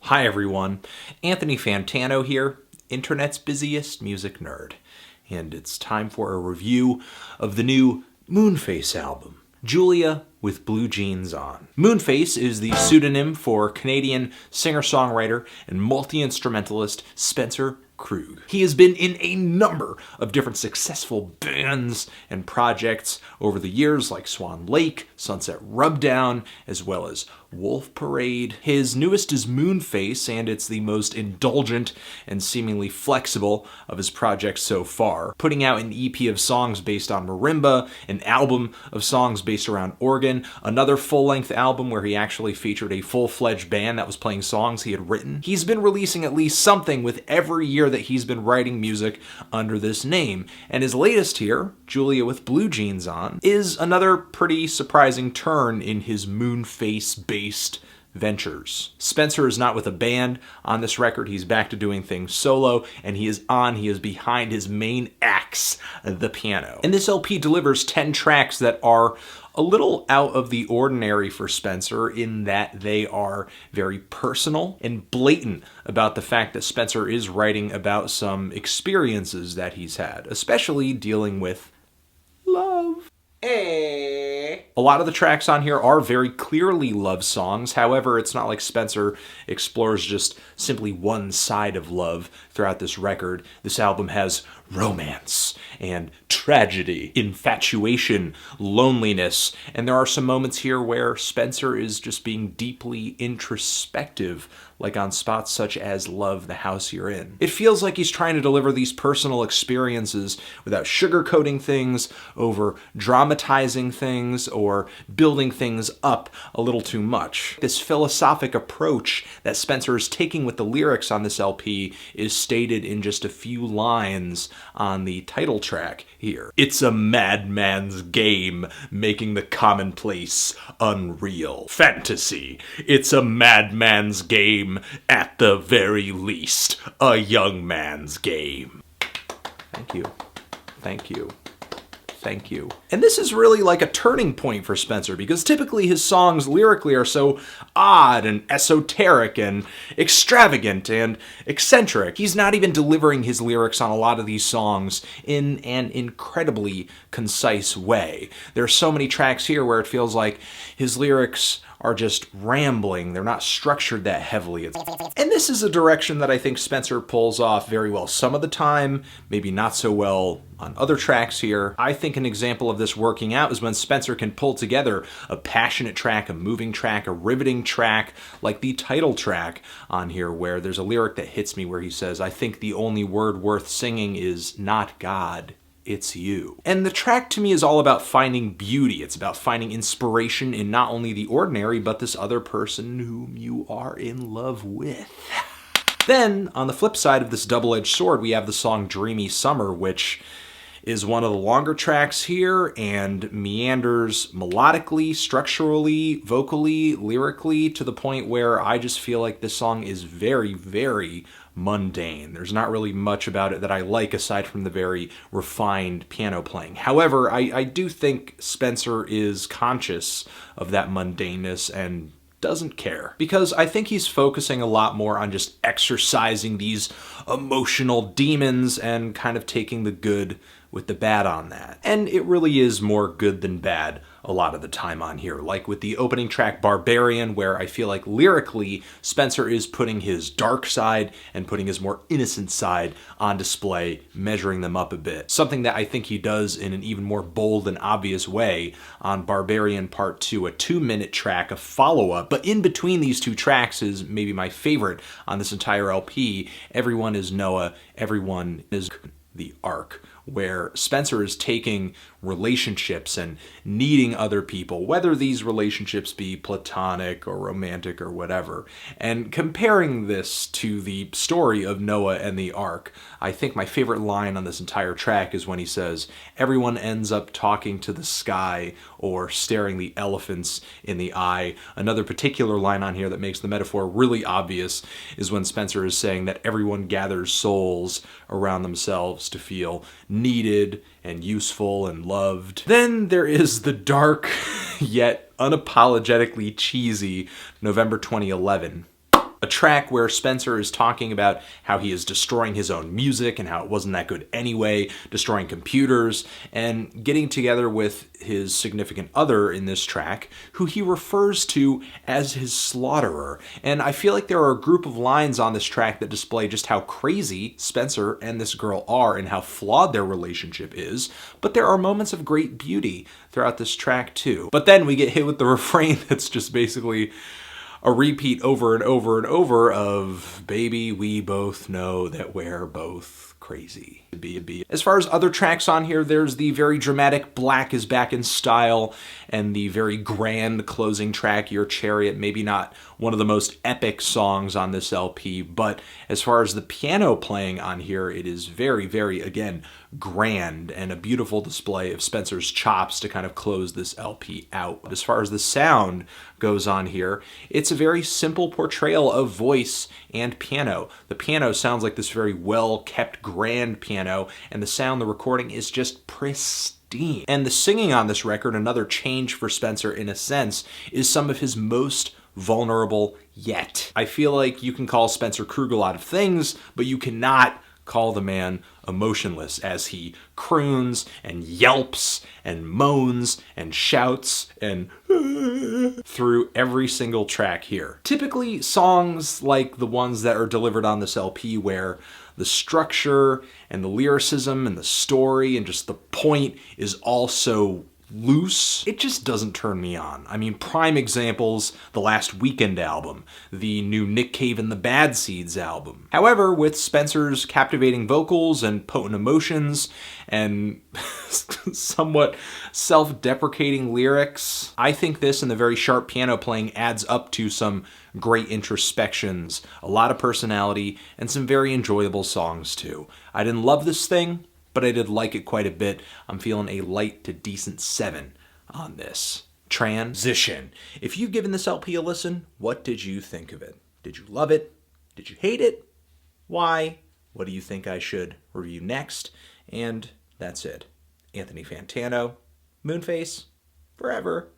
Hi everyone, Anthony Fantano here, internet's busiest music nerd, and it's time for a review of the new Moonface album, Julia with Blue Jeans On. Moonface is the pseudonym for Canadian singer-songwriter and multi-instrumentalist Spencer Krug. He has been in a number of different successful bands and projects over the years, like Swan Lake, Sunset Rubdown, as well as Wolf Parade. His newest is Moonface, and it's the most indulgent and seemingly flexible of his projects so far, putting out an EP of songs based on marimba, an album of songs based around organ, another full-length album where he actually featured a full-fledged band that was playing songs he had written. He's been releasing at least something with every year that he's been writing music under this name, and his latest here, Julia with Blue Jeans On, is another pretty surprising turn in his Moonface-based ventures. Spencer is not with a band on this record. He's back to doing things solo, and he is behind his main axe, the piano. And this LP delivers 10 tracks that are a little out of the ordinary for Spencer in that they are very personal and blatant about the fact that Spencer is writing about some experiences that he's had, especially dealing with love. A lot of the tracks on here are very clearly love songs. However, it's not like Spencer explores just simply one side of love throughout this record. This album has romance and tragedy, infatuation, loneliness, and there are some moments here where Spencer is just being deeply introspective, like on spots such as Love the House You're In. It feels like he's trying to deliver these personal experiences without sugarcoating things, over dramatizing things, or building things up a little too much. This philosophic approach that Spencer is taking with the lyrics on this LP is stated in just a few lines on the title track here. It's a madman's game, making the commonplace unreal. Fantasy. It's a madman's game, at the very least, a young man's game. Thank you. Thank you. Thank you. And this is really like a turning point for Spencer, because typically his songs lyrically are so odd and esoteric and extravagant and eccentric. He's not even delivering his lyrics on a lot of these songs in an incredibly concise way. There are so many tracks here where it feels like his lyrics are just rambling. They're not structured that heavily. And this is a direction that I think Spencer pulls off very well some of the time, maybe not so well on other tracks here. I think an example of this working out is when Spencer can pull together a passionate track, a moving track, a riveting track, like the title track on here, where there's a lyric that hits me where he says, "I think the only word worth singing is not God, it's you." And the track to me is all about finding beauty. It's about finding inspiration in not only the ordinary, but this other person whom you are in love with. Then, on the flip side of this double-edged sword, we have the song Dreamy Summer, which is one of the longer tracks here and meanders melodically, structurally, vocally, lyrically, to the point where I just feel like this song is very, very mundane. There's not really much about it that I like aside from the very refined piano playing. However, I do think Spencer is conscious of that mundaneness and doesn't care, because I think he's focusing a lot more on just exercising these emotional demons and kind of taking the good with the bad on that. And it really is more good than bad a lot of the time on here, like with the opening track Barbarian, where I feel like lyrically Spencer is putting his dark side and putting his more innocent side on display, measuring them up a bit. Something that I think he does in an even more bold and obvious way on Barbarian Part 2, a 2-minute track, a follow-up. But in between these two tracks is maybe my favorite on this entire LP, Everyone is Noah, Everyone is the Ark, where Spencer is taking relationships and needing other people, whether these relationships be platonic or romantic or whatever, and comparing this to the story of Noah and the Ark. I think my favorite line on this entire track is when he says, "Everyone ends up talking to the sky or staring the elephants in the eye." Another particular line on here that makes the metaphor really obvious is when Spencer is saying that everyone gathers souls around themselves to feel needed and useful and loved. Then there is the dark yet unapologetically cheesy November 2011. A track where Spencer is talking about how he is destroying his own music and how it wasn't that good anyway, destroying computers, and getting together with his significant other in this track, who he refers to as his slaughterer. And I feel like there are a group of lines on this track that display just how crazy Spencer and this girl are and how flawed their relationship is, but there are moments of great beauty throughout this track too. But then we get hit with the refrain that's just basically a repeat over and over and over of, baby, we both know that we're both crazy. As far as other tracks on here, there's the very dramatic Black is Back in Style and the very grand closing track, Your Chariot. Maybe not one of the most epic songs on this LP, but as far as the piano playing on here, it is very, very, again, grand and a beautiful display of Spencer's chops to kind of close this LP out. As far as the sound goes on here, it's a very simple portrayal of voice and piano. The piano sounds like this very well-kept grand piano, and the sound, the recording is just pristine. And the singing on this record, another change for Spencer in a sense, is some of his most vulnerable yet. I feel like you can call Spencer Krug a lot of things, but you cannot call the man emotionless as he croons and yelps and moans and shouts and through every single track here. Typically, songs like the ones that are delivered on this LP where the structure and the lyricism and the story and just the point is all so loose, it just doesn't turn me on. I mean, prime examples, the Last Weekend album, the new Nick Cave and the Bad Seeds album. However, with Spencer's captivating vocals and potent emotions and somewhat self-deprecating lyrics, I think this and the very sharp piano playing adds up to some great introspections, a lot of personality, and some very enjoyable songs too. I didn't love this thing, but I did like it quite a bit. I'm feeling a light to decent 7 on this. Transition. If you've given this LP a listen, what did you think of it? Did you love it? Did you hate it? Why? What do you think I should review next? And that's it. Anthony Fantano, Moonface, forever.